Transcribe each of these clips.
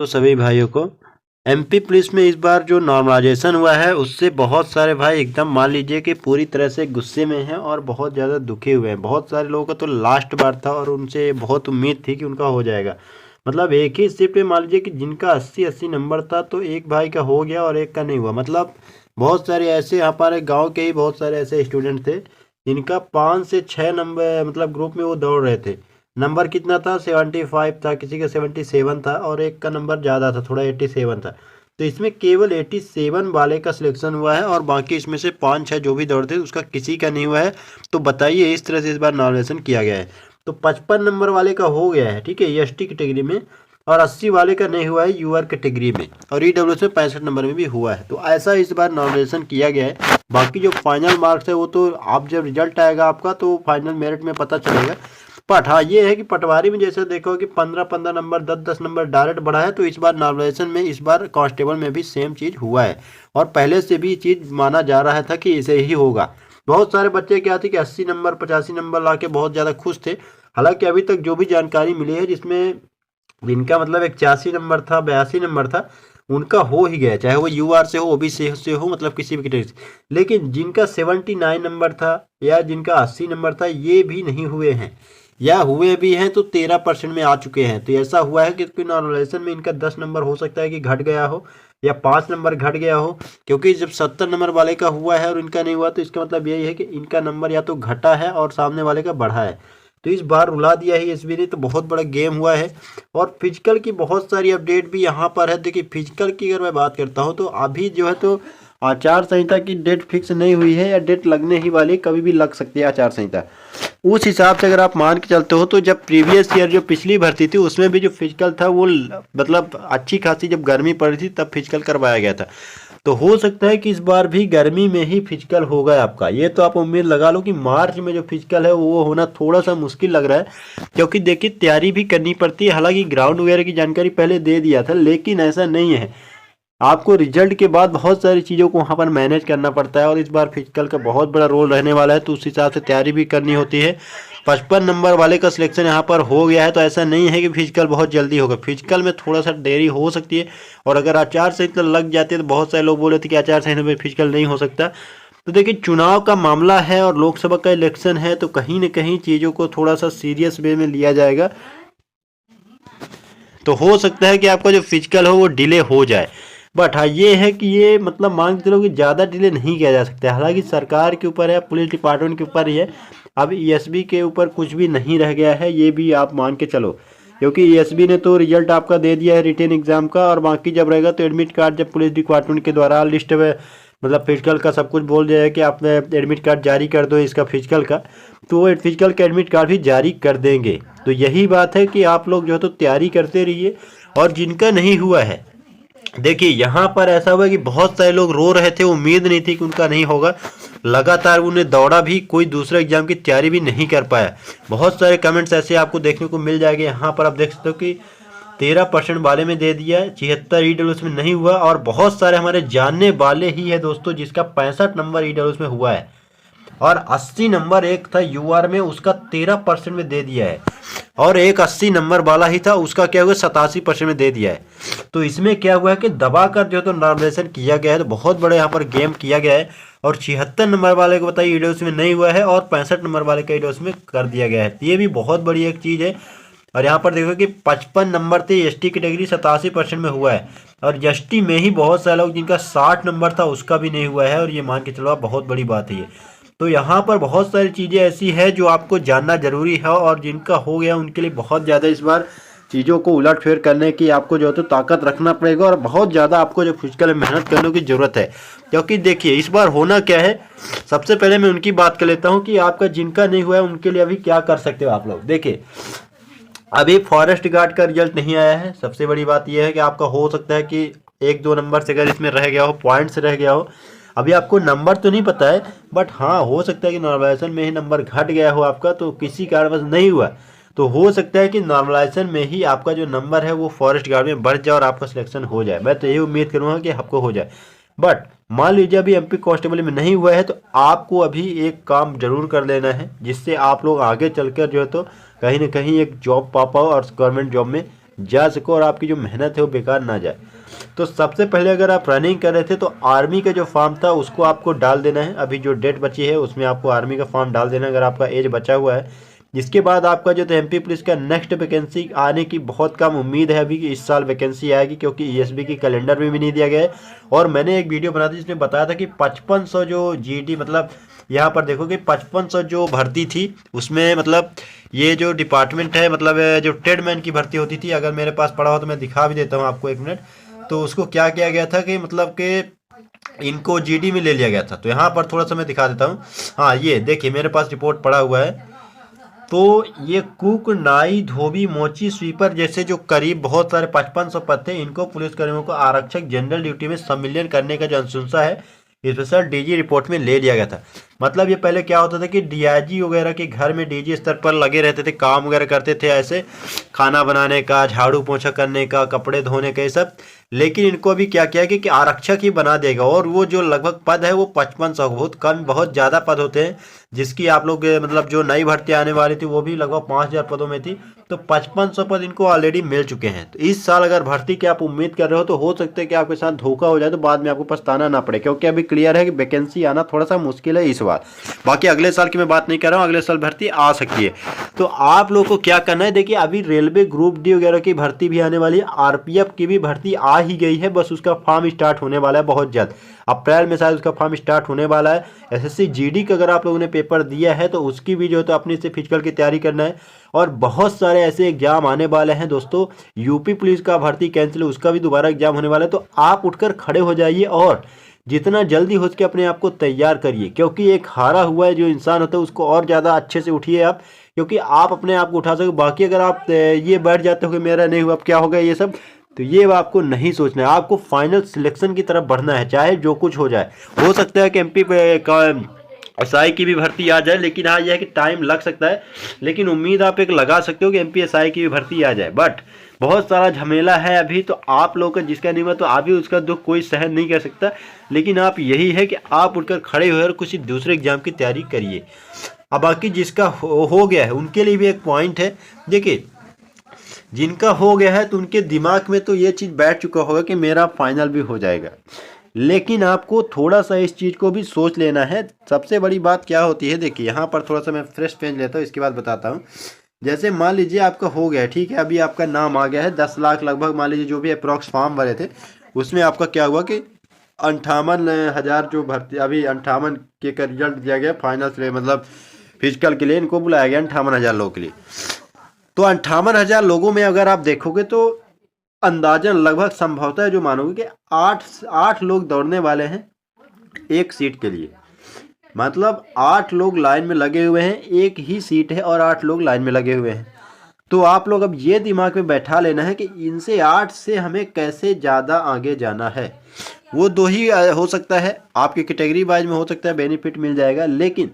तो सभी भाइयों को एमपी पुलिस में इस बार जो नॉर्मलाइजेशन हुआ है उससे बहुत सारे भाई एकदम मान लीजिए कि पूरी तरह से गुस्से में हैं और बहुत ज़्यादा दुखे हुए हैं। बहुत सारे लोगों का तो लास्ट बार था और उनसे बहुत उम्मीद थी कि उनका हो जाएगा। मतलब एक ही शिफ्ट में मान लीजिए कि जिनका 80-80 नंबर था तो एक भाई का हो गया और एक का नहीं हुआ। मतलब बहुत सारे ऐसे हमारे गाँव के ही बहुत सारे ऐसे स्टूडेंट थे जिनका 5 से 6 नंबर मतलब ग्रुप में वो दौड़ रहे थे। नंबर कितना था 75 था, किसी का 77 था और एक का नंबर ज़्यादा था, थोड़ा 87 था। तो इसमें केवल 87 वाले का सिलेक्शन हुआ है और बाकी इसमें से 5-6 जो भी दौड़ते उसका किसी का नहीं हुआ है। तो बताइए इस तरह से इस बार नॉमिनेशन किया गया है। तो 55 नंबर वाले का हो गया है, ठीक है, एसटी कैटेगरी में, और 80 वाले का नहीं हुआ है यूआर कैटेगरी में, और ईडब्ल्यूएस में 65 नंबर में भी हुआ है। तो ऐसा इस बार नॉमिनेशन किया गया है। बाकी जो फाइनल मार्क्स है वो तो आप जब रिजल्ट आएगा आपका तो फाइनल मेरिट में पता चलेगा। बट हाँ ये है कि पटवारी में जैसे देखो कि 15-15 नंबर 10-10 नंबर डायरेक्ट बढ़ा है, तो इस बार नॉमिनेशन में इस बार कांस्टेबल में भी सेम चीज़ हुआ है और पहले से भी चीज़ माना जा रहा था कि इसे ही होगा। बहुत सारे बच्चे क्या थे कि 80 नंबर 85 नंबर ला के बहुत ज़्यादा खुश थे। हालांकि अभी तक जो भी जानकारी मिली है जिसमें जिनका मतलब 81 नंबर था 82 नंबर था उनका हो ही गया, चाहे वो यूआर से हो ओबीसी से हो, मतलब किसी भी कैटेगरी से। लेकिन जिनका 79 नंबर था या जिनका 80 नंबर था ये भी नहीं हुए हैं, या हुए भी हैं तो 13% में आ चुके हैं। तो ऐसा हुआ है कि नॉर्मलाइजेशन में इनका 10 नंबर हो सकता है कि घट गया हो या 5 नंबर घट गया हो, क्योंकि जब 70 नंबर वाले का हुआ है और इनका नहीं हुआ तो इसका मतलब यही है कि इनका नंबर या तो घटा है और सामने वाले का बढ़ा है। तो इस बार रुला दिया है एसबी ने, तो बहुत बड़ा गेम हुआ है। और फिजिकल की बहुत सारी अपडेट भी यहाँ पर है। देखिए फिजिकल की अगर मैं बात करता हूँ तो अभी जो है तो आचार संहिता की डेट फिक्स नहीं हुई है या डेट लगने ही वाली, कभी भी लग सकती है आचार संहिता। उस हिसाब से अगर आप मान के चलते हो तो जब प्रीवियस ईयर जो पिछली भर्ती थी उसमें भी जो फिजिकल था वो मतलब अच्छी खासी जब गर्मी पड़ी थी तब फिजिकल करवाया गया था। तो हो सकता है कि इस बार भी गर्मी में ही फिजिकल होगा आपका। ये तो आप उम्मीद लगा लो कि मार्च में जो फिजिकल है वो होना थोड़ा सा मुश्किल लग रहा है, क्योंकि देखिए तैयारी भी करनी पड़ती है। हालांकि ग्राउंड वगैरह की जानकारी पहले दे दिया था लेकिन ऐसा नहीं है, आपको रिजल्ट के बाद बहुत सारी चीज़ों को वहाँ पर मैनेज करना पड़ता है और इस बार फिजिकल का बहुत बड़ा रोल रहने वाला है। तो उस हिसाब से तैयारी भी करनी होती है। 55 नंबर वाले का सिलेक्शन यहाँ पर हो गया है, तो ऐसा नहीं है कि फिजिकल बहुत जल्दी होगा, फिजिकल में थोड़ा सा देरी हो सकती है। और अगर आचार संहिता लग जाती है तो बहुत सारे लोग बोल रहे थे कि आचार संहिता में फिजिकल नहीं हो सकता। तो देखिए चुनाव का मामला है और लोकसभा का इलेक्शन है, तो कहीं ना कहीं चीज़ों को थोड़ा सा सीरियस वे में लिया जाएगा। तो हो सकता है कि आपका जो फिजिकल हो वो डिले हो जाए। बट हाँ ये है कि ये मतलब मान के चलो कि ज़्यादा डिले नहीं किया जा सकता है। हालांकि सरकार के ऊपर है, पुलिस डिपार्टमेंट के ऊपर ही है। अब ईएसबी के ऊपर कुछ भी नहीं रह गया है, ये भी आप मान के चलो, क्योंकि ईएसबी ने तो रिजल्ट आपका दे दिया है रिटेन एग्जाम का, और बाकी जब रहेगा तो एडमिट कार्ड जब पुलिस डिपार्टमेंट के द्वारा लिस्ट में मतलब फिजिकल का सब कुछ बोल दिया है कि आप एडमिट कार्ड जारी कर दो इसका फिजिकल का, तो वो फिजिकल का एडमिट कार्ड भी जारी कर देंगे। तो यही बात है कि आप लोग जो है तो तैयारी करते रहिए। और जिनका नहीं हुआ है देखिए यहाँ पर ऐसा हुआ कि बहुत सारे लोग रो रहे थे, उम्मीद नहीं थी कि उनका नहीं होगा, लगातार उन्हें दौड़ा भी, कोई दूसरे एग्जाम की तैयारी भी नहीं कर पाया। बहुत सारे कमेंट्स ऐसे आपको देखने को मिल जाएंगे। यहाँ पर आप देख सकते हो कि 13% वाले में दे दिया है, 76 ईडब्ल्यूएस में नहीं हुआ, और बहुत सारे हमारे जानने वाले ही है दोस्तों जिसका 65 नंबर ईडब्ल्यूएस में हुआ है और 80 नंबर एक था यूआर में उसका 13% में दे दिया है, और एक 80 नंबर वाला ही था उसका क्या हुआ 87% में दे दिया है। तो इसमें क्या हुआ है कि दबा कर जो तो नॉमिनेशन किया गया है, तो बहुत बड़े यहाँ पर गेम किया गया है। और 76 नंबर वाले को बताइए ईडब्ल्यूएस में नहीं हुआ है और 65 नंबर वाले का ईडब्ल्यूएस में कर दिया गया है। ये भी बहुत बड़ी एक चीज़ है। और यहाँ पर देखो कि 55 नंबर थे एसटी कैटेगरी 87% में हुआ है, और एसटी में ही बहुत सारे लोग जिनका 60 नंबर था उसका भी नहीं हुआ है, और ये मान के चलो आप बहुत बड़ी बात है ये। तो यहाँ पर बहुत सारी चीज़ें ऐसी है जो आपको जानना जरूरी है, और जिनका हो गया उनके लिए बहुत ज़्यादा इस बार चीज़ों को उलटफेर करने की आपको जो है तो ताकत रखना पड़ेगा, और बहुत ज़्यादा आपको जो फिजिकल मेहनत करने की ज़रूरत है। क्योंकि देखिए इस बार होना क्या है, सबसे पहले मैं उनकी बात कर लेता हूँ कि आपका जिनका नहीं हुआ है उनके लिए अभी क्या कर सकते हो आप लोग। देखिए अभी फॉरेस्ट गार्ड का रिजल्ट नहीं आया है। सबसे बड़ी बात यह है कि आपका हो सकता है कि 1-2 नंबर से अगर इसमें रह गया हो, पॉइंट से रह गया हो। अभी आपको नंबर तो नहीं पता है, बट हाँ हो सकता है कि नॉर्मलाइजेशन में ही नंबर घट गया हो आपका, तो किसी कारणवश नहीं हुआ, तो हो सकता है कि नॉर्मलाइजेशन में ही आपका जो नंबर है वो फॉरेस्ट गार्ड में बढ़ जाए और आपका सिलेक्शन हो जाए। मैं तो यही उम्मीद करूँगा कि आपको हो जाए। बट मान लीजिए अभी एमपी कांस्टेबल में नहीं हुआ है, तो आपको अभी एक काम जरूर कर लेना है जिससे आप लोग आगे चलकर जो है तो कहीं ना कहीं एक जॉब पा पाओ और गवर्नमेंट जॉब में जा सको और आपकी जो मेहनत है वो बेकार ना जाए। तो सबसे पहले अगर आप रनिंग कर रहे थे तो आर्मी का जो फॉर्म था उसको आपको डाल देना है। अभी जो डेट बची है उसमें आपको आर्मी का फॉर्म डाल देना है अगर आपका एज बचा हुआ है। जिसके बाद आपका जो तो एमपी पुलिस का नेक्स्ट वैकेंसी आने की बहुत कम उम्मीद है अभी कि इस साल वैकेंसी आएगी, क्योंकि ईएसबी की कैलेंडर में भी नहीं दिया गया है। और मैंने एक वीडियो बना थी जिसमें बताया था कि 5500 जो जीडी मतलब यहाँ पर देखो कि 5500 जो भर्ती थी उसमें मतलब ये जो डिपार्टमेंट है मतलब जो ट्रेडमैन की भर्ती होती थी, अगर मेरे पास पड़ा हो तो मैं दिखा भी देता हूँ आपको 1 मिनट। तो उसको क्या किया गया था कि मतलब कि इनको जीडी में ले लिया गया था। तो यहाँ पर थोड़ा सा मैं दिखा देता हूँ। हाँ ये देखिए मेरे पास रिपोर्ट पड़ा हुआ है। तो ये कुक, नाई, धोबी, मोची, स्वीपर जैसे जो करीब बहुत सारे 5500 पद थे, इनको पुलिसकर्मियों को आरक्षक जनरल ड्यूटी में सम्मिलन करने का जो अनुशंसा है स्पेशल डीजी रिपोर्ट में ले लिया गया था। मतलब ये पहले क्या होता था कि डीआईजी वगैरह के घर में डीजी स्तर पर लगे रहते थे, काम वगैरह करते थे ऐसे खाना बनाने का, झाड़ू पोछा करने का, कपड़े धोने का, ये सब। लेकिन इनको अभी क्या किया कि आरक्षक ही बना देगा। और वो जो लगभग पद है वो 5500, बहुत कम बहुत ज़्यादा पद होते हैं। जिसकी आप लोग मतलब जो नई भर्ती आने वाली थी वो भी लगभग 5000 पदों में थी। तो 5500 पद इनको ऑलरेडी मिल चुके हैं। तो इस साल अगर भर्ती की आप उम्मीद कर रहे हो तो हो सकता है कि आपके साथ धोखा हो जाए, तो बाद में आपको पछताना ना पड़े, क्योंकि अभी क्लियर है कि वैकेंसी आना थोड़ा सा मुश्किल है इस बार। बाकी अगले साल की मैं बात नहीं कर रहा हूँ, अगले साल भर्ती आ सकती है। तो आप लोग को क्या करना है, देखिए अभी रेलवे ग्रुप डी वगैरह की भर्ती भी आने वाली है, आरपीएफ की भी भर्ती आ ही गई है, बस उसका फॉर्म स्टार्ट होने वाला है बहुत जल्द। अप्रैल में शायद उसका फॉर्म स्टार्ट होने वाला है। एसएससी जीडी का अगर आप लोगों ने पेपर दिया है तो उसकी भी जो है तो अपनी से फिजिकल की तैयारी करना है। और बहुत सारे ऐसे एग्जाम आने वाले हैं दोस्तों। यूपी पुलिस का भर्ती कैंसिल है, उसका भी दोबारा एग्जाम होने वाला है। तो आप उठकर खड़े हो जाइए और जितना जल्दी हो सके अपने आप को तैयार करिए, क्योंकि एक हारा हुआ है जो इंसान होता है उसको और ज़्यादा अच्छे से उठिए आप, क्योंकि आप अपने आप को उठा सके। बाकी अगर आप ये बैठ जाते हो कि मेरा नहीं हुआ अब क्या होगा ये सब, तो ये आपको नहीं सोचना है। आपको फाइनल सिलेक्शन की तरफ बढ़ना है, चाहे जो कुछ हो जाए। हो सकता है कि एमपी एसआई की भी भर्ती आ जाए, लेकिन हाँ यह है कि टाइम लग सकता है। लेकिन उम्मीद आप एक लगा सकते हो कि एमपी एसआई की भी भर्ती आ जाए। बट बहुत सारा झमेला है अभी, तो आप लोगों का जिसका नहीं हुआ तो अभी उसका दुख कोई सहन नहीं कर सकता। लेकिन आप यही है कि आप उठकर खड़े हुए और कुछ दूसरे एग्जाम की तैयारी करिए। अब बाकी जिसका हो गया है उनके लिए भी एक पॉइंट है। देखिए जिनका हो गया है तो उनके दिमाग में तो ये चीज़ बैठ चुका होगा कि मेरा फाइनल भी हो जाएगा। लेकिन आपको थोड़ा सा इस चीज़ को भी सोच लेना है। सबसे बड़ी बात क्या होती है, देखिए यहाँ पर थोड़ा सा मैं फ्रेश पेन लेता हूँ, इसके बाद बताता हूँ। जैसे मान लीजिए आपका हो गया, ठीक है, अभी आपका नाम आ गया है 10 लाख लगभग, मान लीजिए जो भी अप्रॉक्स फॉर्म भरे थे उसमें आपका क्या हुआ कि 58,000 जो भर्ती, अभी 58 के का रिजल्ट दिया गया फाइनल से, मतलब फिजिकल के लिए इनको बुलाया गया 58,000 लोगों के लिए। तो 58,000 लोगों में अगर आप देखोगे तो अंदाजन लगभग संभवतः जो मानोगे कि आठ लोग दौड़ने वाले हैं एक सीट के लिए। मतलब 8 लोग लाइन में लगे हुए हैं, एक ही सीट है और 8 लोग लाइन में लगे हुए हैं। तो आप लोग अब ये दिमाग में बैठा लेना है कि इनसे 8 से हमें कैसे ज़्यादा आगे जाना है। वो दो ही हो सकता है, आपकी कैटेगरी वाइज में हो सकता है बेनिफिट मिल जाएगा, लेकिन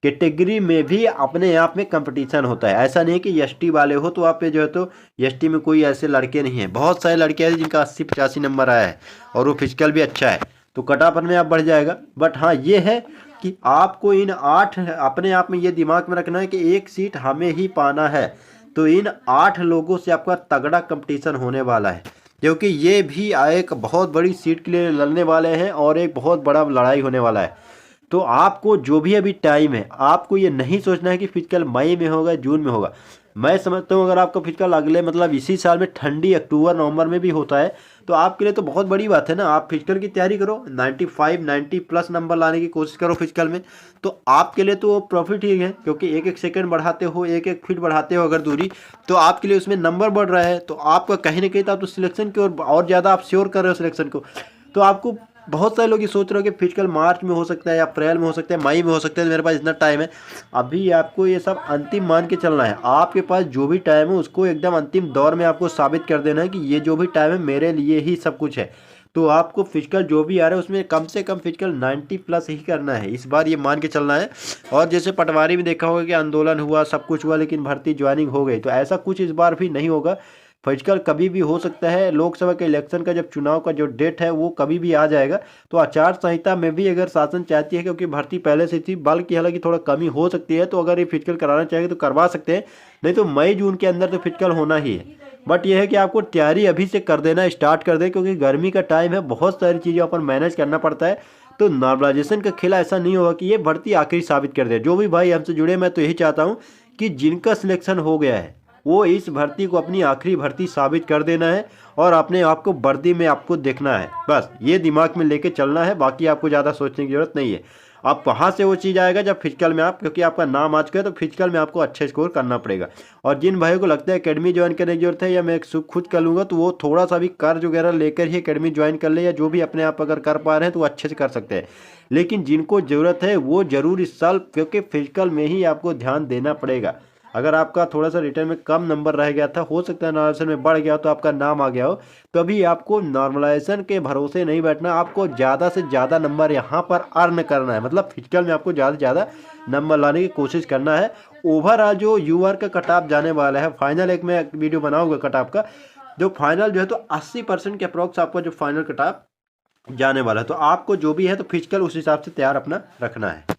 कैटेगरी में भी अपने आप में कंपटीशन होता है। ऐसा नहीं कि एसटी वाले हो तो आप पे जो है तो एसटी में कोई ऐसे लड़के नहीं हैं, बहुत सारे लड़के हैं जिनका 80-85 नंबर आया है और वो फिजिकल भी अच्छा है, तो कटापन में आप बढ़ जाएगा। बट हाँ ये है कि आपको इन 8 अपने आप में ये दिमाग में रखना है कि एक सीट हमें ही पाना है। तो इन 8 लोगों से आपका तगड़ा कंपटीशन होने वाला है, क्योंकि ये भी एक बहुत बड़ी सीट के लिए लड़ने वाले हैं और एक बहुत बड़ा लड़ाई होने वाला है। तो आपको जो भी अभी टाइम है, आपको ये नहीं सोचना है कि फिजिकल मई में होगा जून में होगा। मैं समझता हूँ अगर आपका फिजिकल अगले मतलब इसी साल में ठंडी अक्टूबर नवंबर में भी होता है तो आपके लिए तो बहुत बड़ी बात है ना। आप फिजिकल की तैयारी करो, 90 प्लस नंबर लाने की कोशिश करो फिजिकल में, तो आपके लिए तो प्रॉफिट ही है, क्योंकि एक एक सेकंड बढ़ाते हो, एक एक फीट बढ़ाते हो अगर दूरी, तो आपके लिए उसमें नंबर बढ़ रहा है। तो आपका कहीं ना कहीं तो आप तो सिलेक्शन की और ज़्यादा आप श्योर कर रहे हो सिलेक्शन को। तो आपको बहुत सारे लोग ये सोच रहे हो कि फिजिकल मार्च में हो सकता है, अप्रैल में हो सकता है, मई में हो सकता है, तो मेरे पास इतना टाइम है। अभी आपको ये सब अंतिम मान के चलना है। आपके पास जो भी टाइम है उसको एकदम अंतिम दौर में आपको साबित कर देना है कि ये जो भी टाइम है मेरे लिए ही सब कुछ है। तो आपको फिजिकल जो भी आ रहा है उसमें कम से कम फिजिकल 90 प्लस ही करना है, इस बार ये मान के चलना है। और जैसे पटवारी में देखा होगा कि आंदोलन हुआ, सब कुछ हुआ, लेकिन भर्ती ज्वाइनिंग हो गई, तो ऐसा कुछ इस बार भी नहीं होगा। फिजिकल कभी भी हो सकता है। लोकसभा के इलेक्शन का जब चुनाव का जो डेट है वो कभी भी आ जाएगा। तो आचार संहिता में भी अगर शासन चाहती है, क्योंकि भर्ती पहले से थी, बल्कि हालांकि थोड़ा कमी हो सकती है, तो अगर ये फिजिकल कराना चाहेंगे तो करवा सकते हैं, नहीं तो मई जून के अंदर तो फिजिकल होना ही है। बट यह है कि आपको तैयारी अभी से कर देना स्टार्ट कर दें, क्योंकि गर्मी का टाइम है, बहुत सारी चीज़ें अपन मैनेज करना पड़ता है। तो नॉर्मलाइजेशन का खेला ऐसा नहीं होगा कि ये भर्ती आखिरी साबित कर दे। जो भी भाई हमसे जुड़े, मैं तो यही चाहता हूँ कि जिनका सिलेक्शन हो गया है वो इस भर्ती को अपनी आखिरी भर्ती साबित कर देना है और अपने आप को वर्दी में आपको देखना है। बस ये दिमाग में लेके चलना है, बाकी आपको ज़्यादा सोचने की जरूरत नहीं है। आप कहाँ से वो चीज़ आएगा जब फिजिकल में आप, क्योंकि आपका नाम आज का है तो फिजिकल में आपको अच्छा स्कोर करना पड़ेगा। और जिन भाइयों को लगता है एकेडमी ज्वाइन करने की जरूरत है या मैं खुद कर लूँगा, तो वो थोड़ा सा भी कर्ज वगैरह लेकर ही एकेडमी ज्वाइन कर ले, या जो भी अपने आप अगर कर पा रहे हैं तो वो अच्छे से कर सकते हैं। लेकिन जिनको ज़रूरत है वो ज़रूर इस साल, क्योंकि फिजिकल में ही आपको ध्यान देना पड़ेगा। अगर आपका थोड़ा सा रिटर्न में कम नंबर रह गया था, हो सकता है नॉर्मलाइजेशन में बढ़ गया तो आपका नाम आ गया हो, तो अभी आपको नॉर्मलाइजेशन के भरोसे नहीं बैठना, आपको ज़्यादा से ज़्यादा नंबर यहाँ पर अर्न करना है। मतलब फिजिकल में आपको ज़्यादा से ज़्यादा नंबर लाने की कोशिश करना है। ओवरऑल जो यूआर का कट ऑफ जाने वाला है, फाइनल एक मैं वीडियो बनाऊंगा कट ऑफ का, जो फाइनल जो है तो 80% के अप्रॉक्स आपका जो फाइनल कट ऑफ जाने वाला है। तो आपको जो भी है तो फिजिकल उस हिसाब से तैयार अपना रखना है।